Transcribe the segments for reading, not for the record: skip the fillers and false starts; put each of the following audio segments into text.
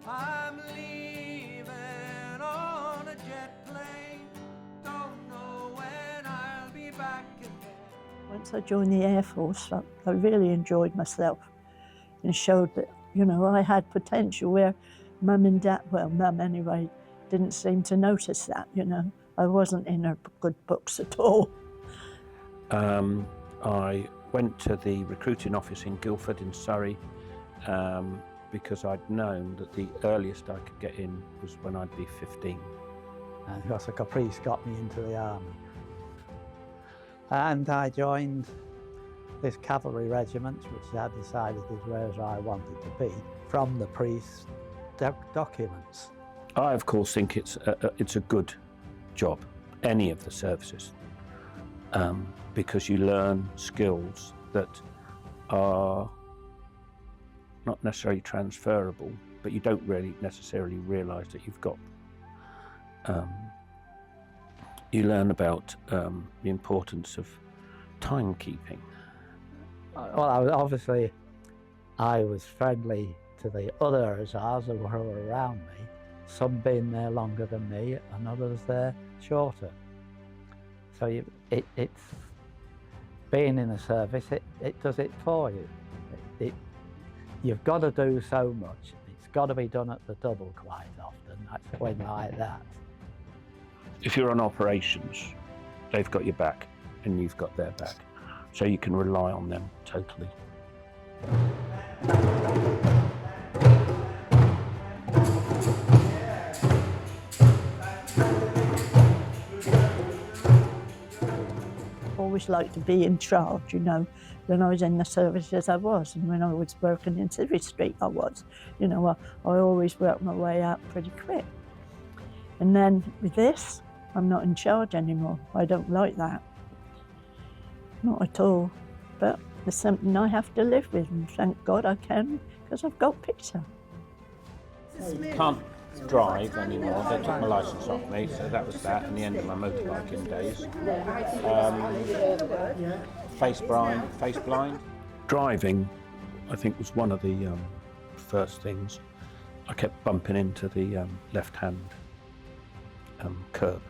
I'm leaving on a jet plane, don't know when I'll be back again. Once I joined the Air Force, I really enjoyed myself and showed that, you know, I had potential where Mum and Dad, well, Mum anyway, didn't seem to notice that, you know. I wasn't in her good books at all. I went to the recruiting office in Guildford in Surrey because I'd known that the earliest I could get in was when I'd be 15. And because a caprice got me into the army. And I joined this cavalry regiment, which I decided is where I wanted to be, from the priest's documents. I, of course, think it's a good job, any of the services, because you learn skills that are not necessarily transferable, but you don't really necessarily realise that you've got. You learn about the importance of timekeeping. Well, obviously, I was friendly to the other hussars who were around me, some being there longer than me and others there shorter. So it's being in the service, it does it for you. You've got to do so much. It's got to be done at the double quite often. That's when like that. If you're on operations, they've got your back and you've got their back. So you can rely on them totally. Always liked to be in charge, you know. When I was in the services I was, and when I was working in Civvy Street I was. You know, I always worked my way up pretty quick. And then with this, I'm not in charge anymore. I don't like that. Not at all. But it's something I have to live with, and thank God I can, because I've got Peter. Can't drive anymore. They took my licence off me, so that was that, and the end of my motorbiking days. Face blind. Driving, I think, was one of the first things. I kept bumping into the left-hand curb,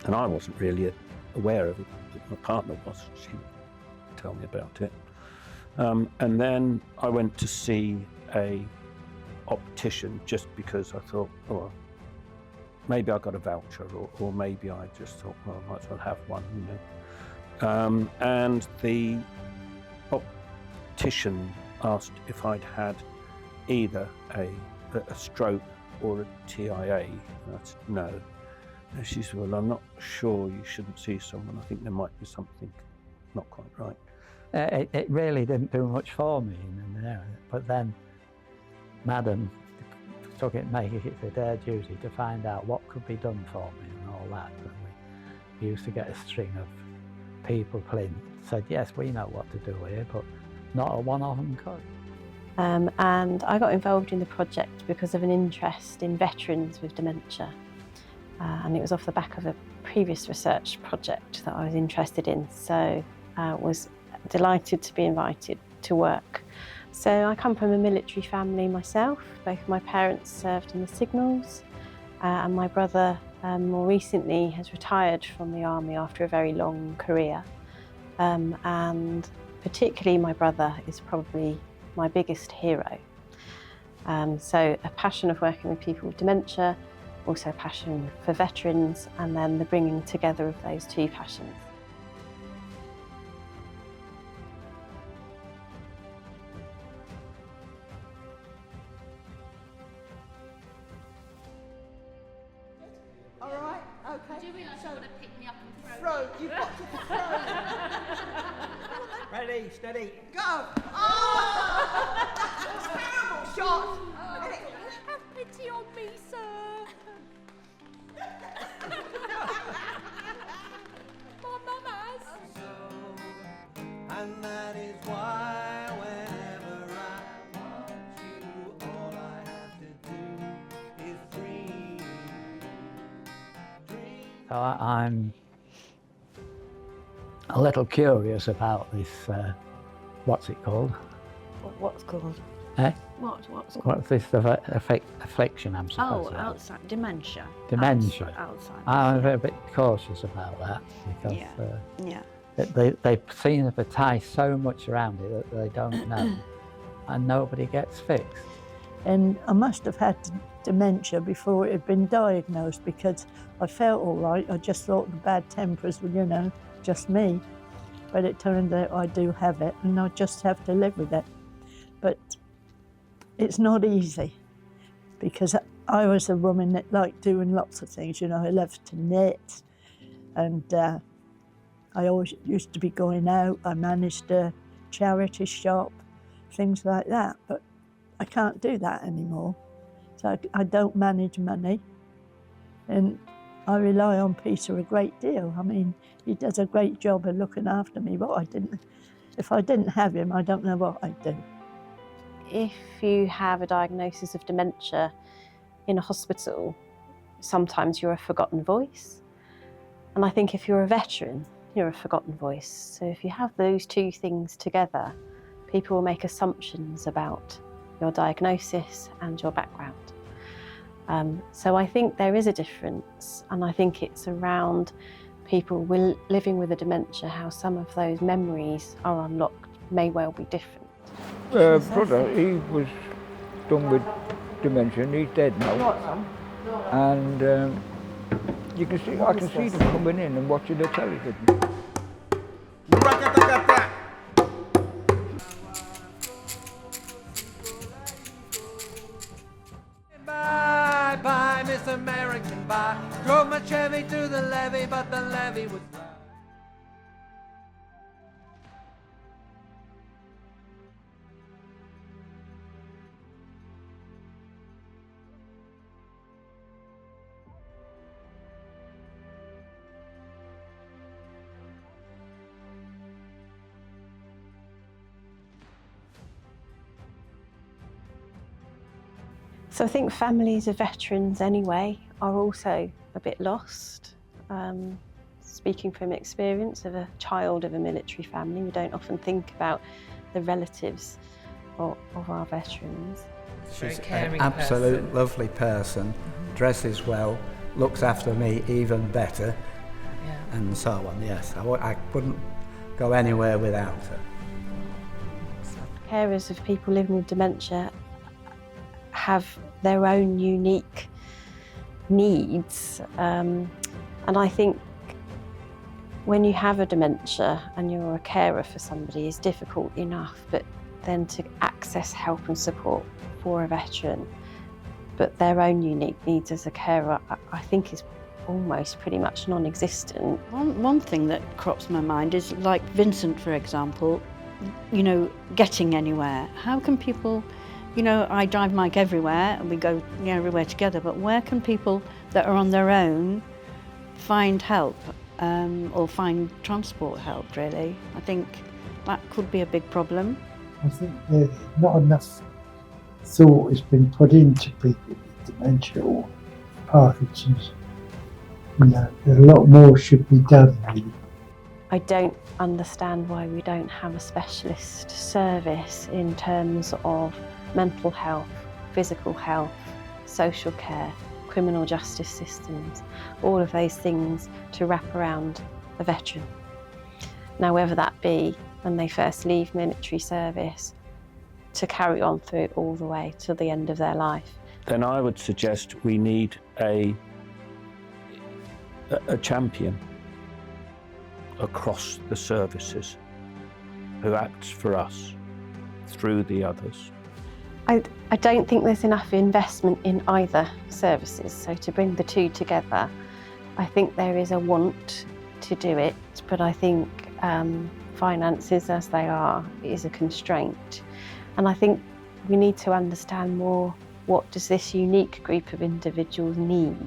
and I wasn't really aware of it. My partner was. She would tell me about it. And then I went to see a optician just because I thought, oh, maybe I got a voucher, or maybe I just thought, well, I might as well have one, you know. And the optician asked if I'd had either a stroke or a TIA, and I said no. And she said, well, I'm not sure, you shouldn't see someone, I think there might be something not quite right. It really didn't do much for me, you know, but then Madam took it, making it their duty to find out what could be done for me and all that. And we used to get a string of people in, said, yes, we know what to do here, but not a one of them could. And I got involved in the project because of an interest in veterans with dementia. And it was off the back of a previous research project that I was interested in, so was delighted to be invited to work. So I come from a military family myself. Both my parents served in the signals, and my brother more recently has retired from the army after a very long career. And particularly my brother is probably my biggest hero. So a passion of working with people with dementia, also a passion for veterans, and then the bringing together of those two passions. All right, okay. Do you realise you want to pick me up and Throw, you've got to throw. Ready, steady. Go! Oh! Terrible shot! have pity on me, sir? My mum has. And that is why whenever I want you, all I have to do is dream. So I'm a little curious about this, what's it called? What's called? Eh? What's What's this affliction I'm supposed to have? Alzheimer's, dementia. Dementia. Alzheimer's. I'm a bit cautious about that because Yeah. they seem to tie so much around it that they don't know, and nobody gets fixed. And I must have had dementia before it had been diagnosed, because I felt all right. I just thought the bad tempers were, you know, just me. But it turned out I do have it, and I just have to live with it. But it's not easy, because I was a woman that liked doing lots of things. You know, I loved to knit, and I always used to be going out. I managed a charity shop, things like that. But I can't do that anymore. So I don't manage money, and I rely on Peter a great deal. I mean, he does a great job of looking after me, but if I didn't have him, I don't know what I'd do. If you have a diagnosis of dementia in a hospital, sometimes you're a forgotten voice. And I think if you're a veteran, you're a forgotten voice. So if you have those two things together, people will make assumptions about your diagnosis and your background. So I think there is a difference, and I think it's around people living with a dementia, how some of those memories are unlocked may well be different. Brother, he was done with dementia, and he's dead now. And you can see, I can see them coming in and watching the television. Bye, bye, Miss American, bye. Drove my Chevy to the levee, but the levee was dry. So I think families of veterans anyway are also a bit lost. Speaking from experience of a child of a military family, we don't often think about the relatives of our veterans. She's an absolute lovely person, dresses well, looks after me even better, and so on, yes. I wouldn't go anywhere without her. Carers of people living with dementia have their own unique needs, and I think when you have a dementia and you're a carer for somebody is difficult enough, but then to access help and support for a veteran, but their own unique needs as a carer, I think is almost pretty much non-existent. One thing that crops my mind is, like Vincent, for example, you know, getting anywhere. How can people, you know, I drive Mike everywhere and we go everywhere together, but where can people that are on their own find help or find transport help, really? I think that could be a big problem. I think not enough thought has been put into people with dementia or Parkinson's. You know, a lot more should be done, really. I don't understand why we don't have a specialist service in terms of mental health, physical health, social care, criminal justice systems, all of those things to wrap around a veteran. Now, whether that be when they first leave military service to carry on through it all the way to the end of their life. Then I would suggest we need a champion across the services who acts for us through the others. I don't think there's enough investment in either services, so to bring the two together, I think there is a want to do it, but I think finances as they are is a constraint. And I think we need to understand more, what does this unique group of individuals need